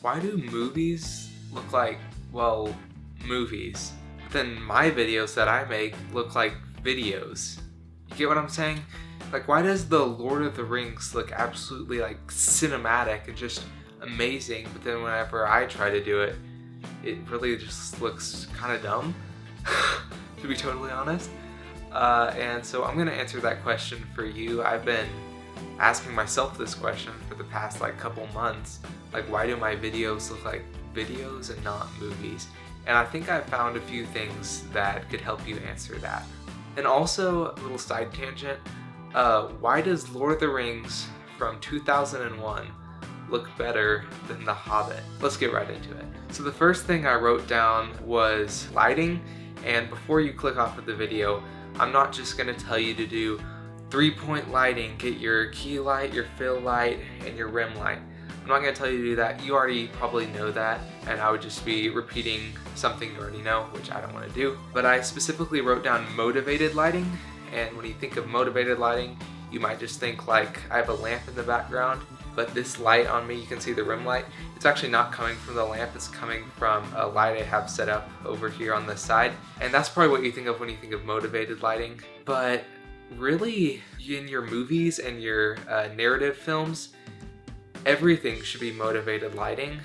why do movies look like, well, movies? But then my videos that I make look like videos. You get what I'm saying? Like, why does the Lord of the Rings look absolutely like cinematic and just amazing, but then whenever I try to do it, it really just looks kind of dumb, to be totally honest. And so I'm gonna answer that question for you. I've been asking myself this question for the past like couple months, like, why do my videos look like videos and not movies? And I think I found a few things that could help you answer that. And also, a little side tangent, why does Lord of the Rings from 2001 look better than The Hobbit? Let's get right into it. So the first thing I wrote down was lighting, and before you click off of the video, I'm not just gonna tell you to do 3-point lighting, get your key light, your fill light, and your rim light. I'm not gonna tell you to do that. You already probably know that, and I would just be repeating something you already know, which I don't wanna do. But I specifically wrote down motivated lighting, and when you think of motivated lighting, you might just think like I have a lamp in the background, but this light on me, you can see the rim light, it's actually not coming from the lamp, it's coming from a light I have set up over here on the side. And that's probably what you think of when you think of motivated lighting. But really, in your movies and your narrative films, everything should be motivated lighting,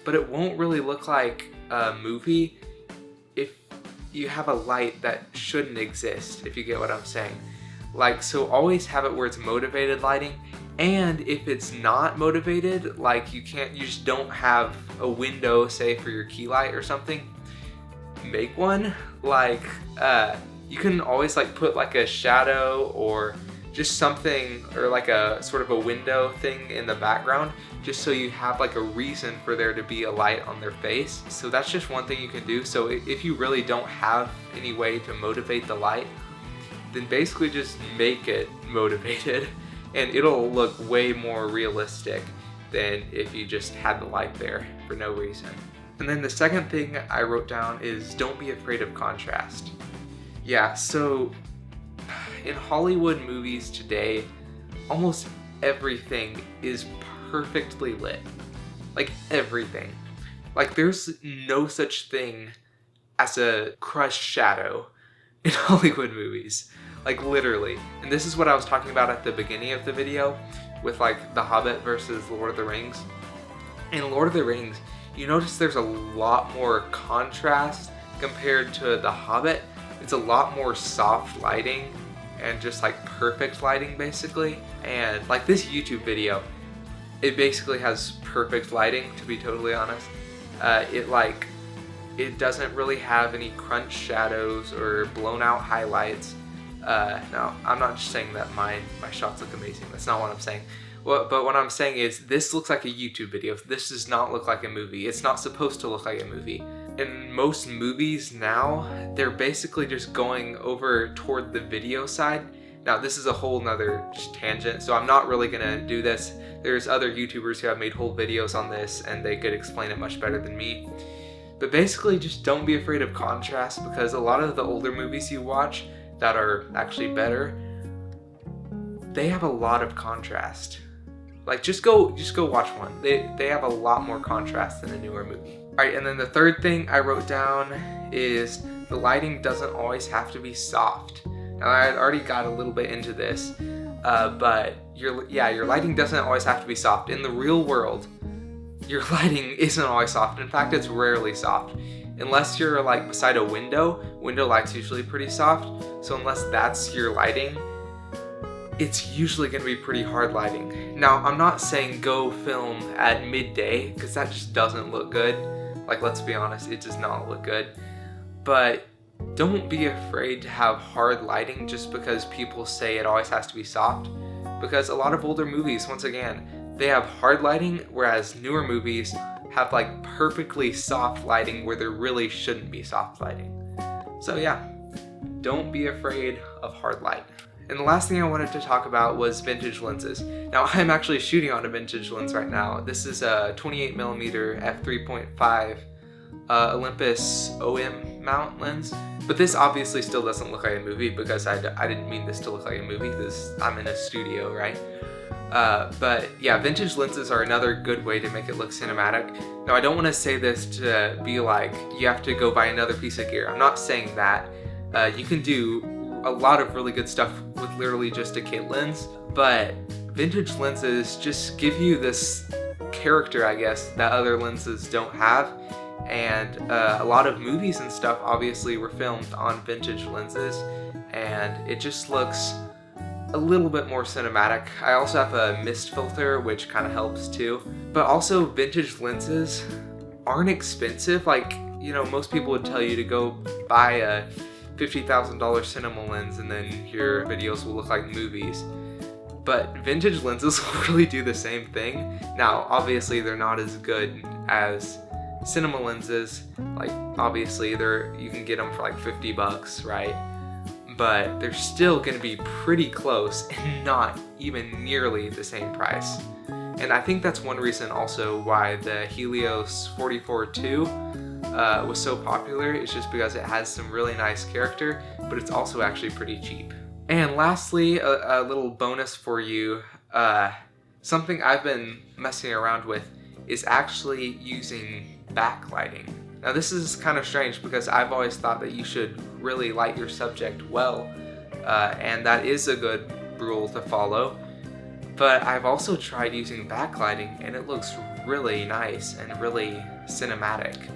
but it won't really look like a movie if you have a light that shouldn't exist, if you get what I'm saying. Like, so always have it where it's motivated lighting, and if it's not motivated, like you just don't have a window, say, for your key light or something, make one. Like, you can always like put like a shadow or just something, or like a sort of a window thing in the background, just so you have like a reason for there to be a light on their face. So that's just one thing you can do. So if you really don't have any way to motivate the light, then basically just make it motivated, and it'll look way more realistic than if you just had the light there for no reason. And then the second thing I wrote down is don't be afraid of contrast. Yeah, so in Hollywood movies today, almost everything is perfectly lit. Like, everything. Like, there's no such thing as a crushed shadow in Hollywood movies. Like, literally. And this is what I was talking about at the beginning of the video with like The Hobbit versus Lord of the Rings. In Lord of the Rings, you notice there's a lot more contrast compared to The Hobbit. It's a lot more soft lighting and just like perfect lighting basically. And like this YouTube video, it basically has perfect lighting, to be totally honest. It doesn't really have any crunch shadows or blown out highlights. No, I'm not just saying that my shots look amazing. That's not what I'm saying. But what I'm saying is this looks like a YouTube video. This does not look like a movie. It's not supposed to look like a movie. In most movies now, they're basically just going over toward the video side. Now, this is a whole nother tangent, so I'm not really gonna do this. There's other YouTubers who have made whole videos on this, and they could explain it much better than me. But basically, just don't be afraid of contrast, because a lot of the older movies you watch that are actually better, they have a lot of contrast. Like, just go watch one. They have a lot more contrast than a newer movie. All right, and then the third thing I wrote down is the lighting doesn't always have to be soft. Now, I already got a little bit into this, but your lighting doesn't always have to be soft. In the real world, your lighting isn't always soft. In fact, it's rarely soft. Unless you're like beside a window light's usually pretty soft. So unless that's your lighting, it's usually gonna be pretty hard lighting. Now, I'm not saying go film at midday, because that just doesn't look good. Like, let's be honest, it does not look good. But don't be afraid to have hard lighting just because people say it always has to be soft. Because a lot of older movies, once again, they have hard lighting, whereas newer movies have like perfectly soft lighting where there really shouldn't be soft lighting. So yeah, don't be afraid of hard light. And the last thing I wanted to talk about was vintage lenses. Now, I'm actually shooting on a vintage lens right now. This is a 28mm f3.5 Olympus OM mount lens. But this obviously still doesn't look like a movie, because I didn't mean this to look like a movie, because I'm in a studio, right? But yeah, vintage lenses are another good way to make it look cinematic. Now, I don't want to say this to be like, you have to go buy another piece of gear. I'm not saying that. You can do a lot of really good stuff with literally just a kit lens, but vintage lenses just give you this character, I guess, that other lenses don't have. And a lot of movies and stuff obviously were filmed on vintage lenses, and it just looks a little bit more cinematic. I also have a mist filter, which kind of helps too. But also, vintage lenses aren't expensive. Like, you know, most people would tell you to go buy a $50,000 cinema lens and then your videos will look like movies. But vintage lenses will really do the same thing. Now, obviously, they're not as good as cinema lenses. Like, obviously, you can get them for like 50 bucks, right? But they're still going to be pretty close and not even nearly the same price. And I think that's one reason also why the Helios 44-2 was so popular. It's just because it has some really nice character, but it's also actually pretty cheap. And lastly, a little bonus for you. Something I've been messing around with is actually using backlighting. Now, this is kind of strange because I've always thought that you should really light your subject well, and that is a good rule to follow. But I've also tried using backlighting, and it looks really nice and really cinematic.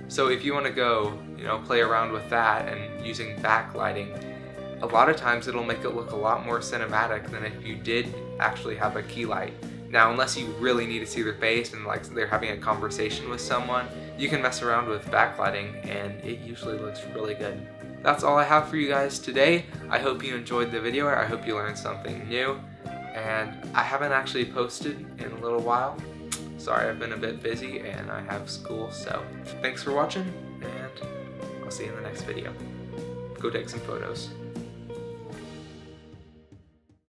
So if you want to go, you know, play around with that and using backlighting, a lot of times it'll make it look a lot more cinematic than if you did actually have a key light. Now, unless you really need to see their face and like they're having a conversation with someone, you can mess around with backlighting and it usually looks really good. That's all I have for you guys today. I hope you enjoyed the video. I hope you learned something new. And I haven't actually posted in a little while. Sorry, I've been a bit busy and I have school, so thanks for watching, and I'll see you in the next video. Go take some photos.